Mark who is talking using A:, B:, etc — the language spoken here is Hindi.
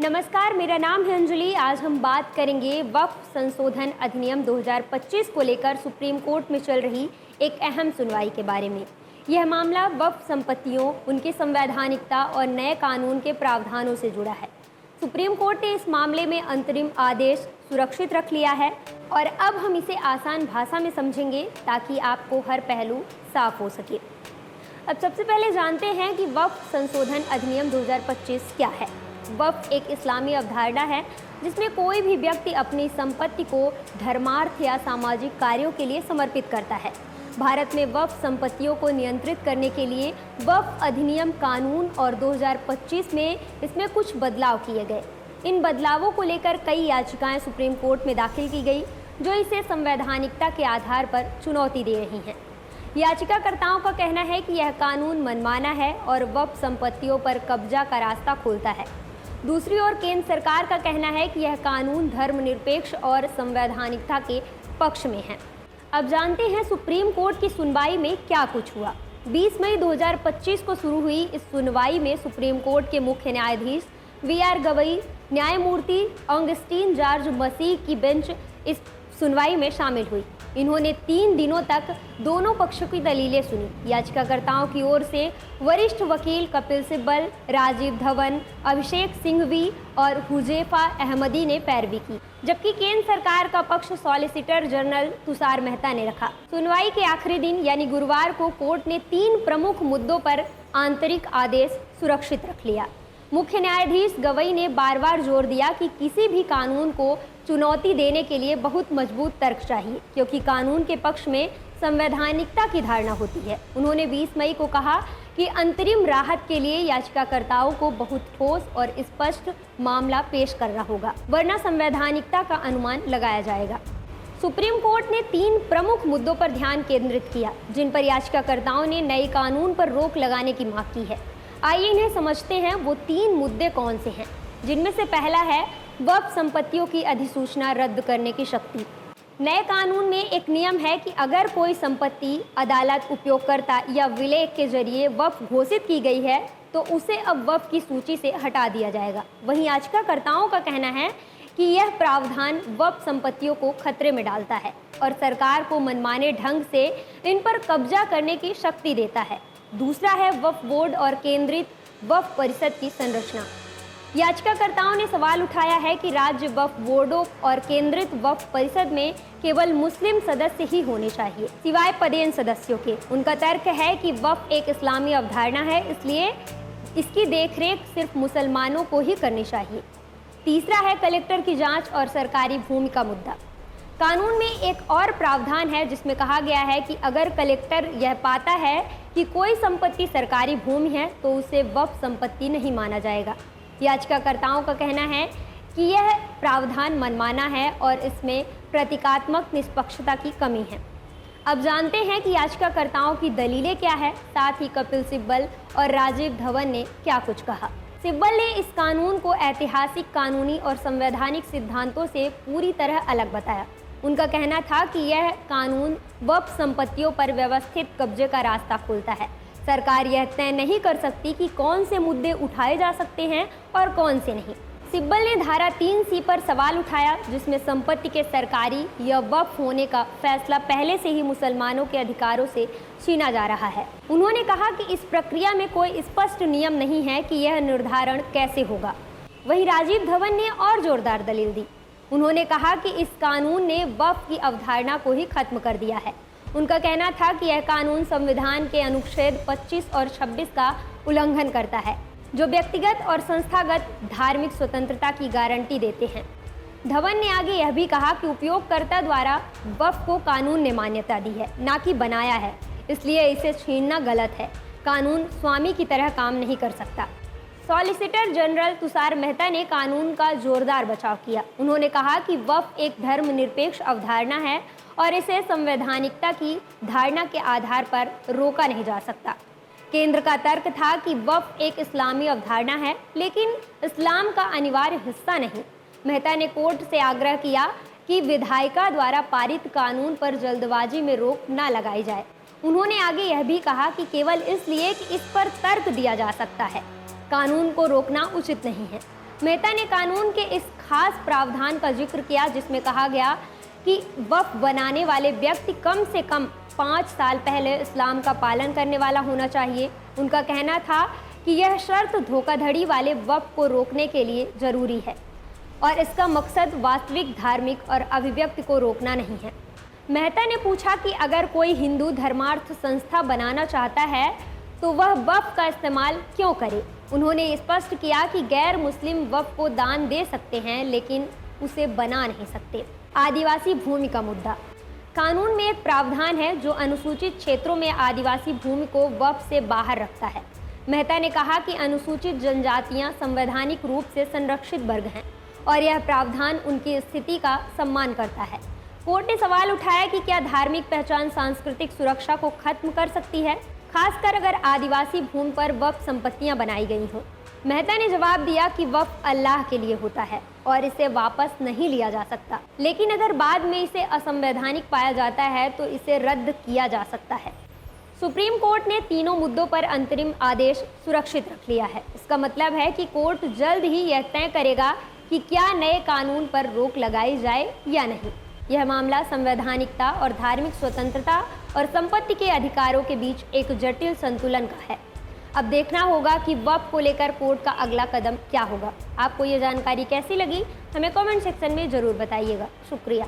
A: नमस्कार, मेरा नाम है अंजलि। आज हम बात करेंगे वक्फ संशोधन अधिनियम 2025 को लेकर सुप्रीम कोर्ट में चल रही एक अहम सुनवाई के बारे में। यह मामला वक्फ संपत्तियों, उनकी संवैधानिकता और नए कानून के प्रावधानों से जुड़ा है। सुप्रीम कोर्ट ने इस मामले में अंतरिम आदेश सुरक्षित रख लिया है और अब हम इसे आसान भाषा में समझेंगे ताकि आपको हर पहलू साफ हो सके। अब सबसे पहले जानते हैं कि वक्फ संशोधन अधिनियम 2025 क्या है। वक्फ एक इस्लामी अवधारणा है जिसमें कोई भी व्यक्ति अपनी संपत्ति को धर्मार्थ या सामाजिक कार्यों के लिए समर्पित करता है। भारत में वक्फ संपत्तियों को नियंत्रित करने के लिए वक्फ अधिनियम कानून और 2025 में इसमें कुछ बदलाव किए गए। इन बदलावों को लेकर कई याचिकाएं सुप्रीम कोर्ट में दाखिल की गई जो इसे संवैधानिकता के आधार पर चुनौती दे रही हैं। याचिकाकर्ताओं का कहना है कि यह कानून मनमाना है और वक्फ संपत्तियों पर कब्जा का रास्ता खोलता है। दूसरी ओर केंद्र सरकार का कहना है कि यह कानून धर्मनिरपेक्ष और संवैधानिकता के पक्ष में है। अब जानते हैं सुप्रीम कोर्ट की सुनवाई में क्या कुछ हुआ। 20 मई 2025 को शुरू हुई इस सुनवाई में सुप्रीम कोर्ट के मुख्य न्यायाधीश वी.आर. गवई, न्यायमूर्ति ऑगस्टीन जॉर्ज मसीह की बेंच इस सुनवाई में शामिल हुई। इन्होंने 3 दिनों तक दोनों पक्षों की दलीलें सुनी। याचिकाकर्ताओं की ओर से वरिष्ठ वकील कपिल सिब्बल, राजीव धवन, अभिषेक सिंघवी और हुजैफा अहमदी ने पैरवी की, जबकि केंद्र सरकार का पक्ष सॉलिसिटर जनरल तुषार मेहता ने रखा। सुनवाई के आखिरी दिन यानी गुरुवार को कोर्ट ने 3 प्रमुख मुद्दों पर आंतरिक आदेश सुरक्षित रख लिया। मुख्य न्यायाधीश गवई ने बार बार जोर दिया कि किसी भी कानून को चुनौती देने के लिए बहुत मजबूत तर्क चाहिए, क्योंकि कानून के पक्ष में संवैधानिकता की धारणा होती है। उन्होंने 20 मई को कहा कि अंतरिम राहत के लिए याचिकाकर्ताओं को बहुत ठोस और स्पष्ट मामला पेश करना होगा, वरना संवैधानिकता का अनुमान लगाया जाएगा। सुप्रीम कोर्ट ने 3 प्रमुख मुद्दों पर ध्यान केंद्रित किया जिन पर याचिकाकर्ताओं ने नए कानून पर रोक लगाने की मांग की है। आइए इन्हें समझते हैं। वो 3 मुद्दे कौन से हैं, जिनमें से पहला है वक्फ संपत्तियों की अधिसूचना रद्द करने की शक्ति। नए कानून में एक नियम है कि अगर कोई संपत्ति अदालत, उपयोगकर्ता या विलेख के जरिए वक्फ घोषित की गई है तो उसे अब वक्फ की सूची से हटा दिया जाएगा। वहीं याचिकाकर्ताओं का कहना है कि यह प्रावधान वक्फ संपत्तियों को खतरे में डालता है और सरकार को मनमाने ढंग से इन पर कब्जा करने की शक्ति देता है। दूसरा है वक्फ बोर्ड और केंद्रित वक्फ परिषद की संरचना। याचिकाकर्ताओं ने सवाल उठाया है कि राज्य वक्फ बोर्डों और केंद्रित वक्फ परिषद में केवल मुस्लिम सदस्य ही होने चाहिए, सिवाय पदेन सदस्यों के। उनका तर्क है कि वक्फ एक इस्लामी अवधारणा है, इसलिए इसकी देखरेख सिर्फ मुसलमानों को ही करनी चाहिए। तीसरा है कलेक्टर की जांच और सरकारी भूमि का मुद्दा। कानून में एक और प्रावधान है जिसमें कहा गया है कि अगर कलेक्टर यह पाता है कि कोई संपत्ति सरकारी भूमि है तो उसे वक्फ संपत्ति नहीं माना जाएगा। याचिकाकर्ताओं का कहना है कि यह प्रावधान मनमाना है और इसमें प्रतीकात्मक निष्पक्षता की कमी है। अब जानते हैं कि याचिकाकर्ताओं की दलीलें क्या है, साथ ही कपिल सिब्बल और राजीव धवन ने क्या कुछ कहा। सिब्बल ने इस कानून को ऐतिहासिक, कानूनी और संवैधानिक सिद्धांतों से पूरी तरह अलग बताया। उनका कहना था कि यह कानून वक्फ संपत्तियों पर व्यवस्थित कब्जे का रास्ता खोलता है। सरकार यह तय नहीं कर सकती कि कौन से मुद्दे उठाए जा सकते हैं और कौन से नहीं। सिब्बल ने धारा 3C पर सवाल उठाया जिसमें संपत्ति के सरकारी या वक्फ होने का फैसला पहले से ही मुसलमानों के अधिकारों से छीना जा रहा है। उन्होंने कहा कि इस प्रक्रिया में कोई स्पष्ट नियम नहीं है कि यह निर्धारण कैसे होगा। वहीं राजीव धवन ने और जोरदार दलील दी। उन्होंने कहा कि इस कानून ने वक्फ की अवधारणा को ही खत्म कर दिया है। उनका कहना था कि यह कानून संविधान के अनुच्छेद 25 और 26 का उल्लंघन करता है, जो व्यक्तिगत और संस्थागत धार्मिक स्वतंत्रता की गारंटी देते हैं। धवन ने आगे यह भी कहा कि उपयोगकर्ता द्वारा वक्फ को कानून ने मान्यता दी है, ना कि बनाया है, इसलिए इसे छीनना गलत है। कानून स्वामी की तरह काम नहीं कर सकता। सॉलिसिटर जनरल तुषार मेहता ने कानून का जोरदार बचाव किया। उन्होंने कहा कि वक्फ एक धर्मनिरपेक्ष अवधारणा है और इसे संवैधानिकता की धारणा के आधार पर रोका नहीं जा सकता। केंद्र का तर्क था कि वक्फ एक इस्लामी अवधारणा है, लेकिन इस्लाम का अनिवार्य हिस्सा नहीं। मेहता ने कोर्ट से आग्रह किया कि विधायिका द्वारा पारित कानून पर जल्दबाजी में रोक न लगाई जाए। उन्होंने आगे यह भी कहा कि केवल इसलिए कि इस पर तर्क दिया जा सकता है, कानून को रोकना उचित नहीं है। मेहता ने कानून के इस खास प्रावधान का जिक्र किया जिसमें कहा गया कि वक्फ बनाने वाले व्यक्ति कम से कम 5 साल पहले इस्लाम का पालन करने वाला होना चाहिए। उनका कहना था कि यह शर्त धोखाधड़ी वाले वक्फ को रोकने के लिए जरूरी है और इसका मकसद वास्तविक धार्मिक और अभिव्यक्ति को रोकना नहीं है। मेहता ने पूछा कि अगर कोई हिंदू धर्मार्थ संस्था बनाना चाहता है तो वह वक्फ का इस्तेमाल क्यों करे। उन्होंने स्पष्ट किया कि गैर मुस्लिम वक्फ को दान दे सकते हैं लेकिन उसे बना नहीं सकते। आदिवासी भूमि का मुद्दा। कानून में एक प्रावधान है जो अनुसूचित क्षेत्रों में आदिवासी भूमि को वक्फ से बाहर रखता है। मेहता ने कहा कि अनुसूचित जनजातियां संवैधानिक रूप से संरक्षित वर्ग हैं और यह प्रावधान उनकी स्थिति का सम्मान करता है। कोर्ट ने सवाल उठाया कि क्या धार्मिक पहचान सांस्कृतिक सुरक्षा को खत्म कर सकती है, खासकर अगर आदिवासी भूमि पर वक्फ संपत्तियां बनाई गई हों। मेहता ने जवाब दिया कि वक्फ अल्लाह के लिए होता है और इसे वापस नहीं लिया जा सकता, लेकिन अगर बाद में इसे असंवैधानिक पाया जाता है तो इसे रद्द किया जा सकता है। सुप्रीम कोर्ट ने तीनों मुद्दों पर अंतरिम आदेश सुरक्षित रख लिया है। इसका मतलब है कि कोर्ट जल्द ही यह तय करेगा कि क्या नए कानून पर रोक लगाई जाए या नहीं। यह मामला संवैधानिकता और धार्मिक स्वतंत्रता और संपत्ति के अधिकारों के बीच एक जटिल संतुलन का है। अब देखना होगा कि वक्फ को लेकर कोर्ट का अगला कदम क्या होगा। आपको ये जानकारी कैसी लगी, हमें कमेंट सेक्शन में ज़रूर बताइएगा। शुक्रिया।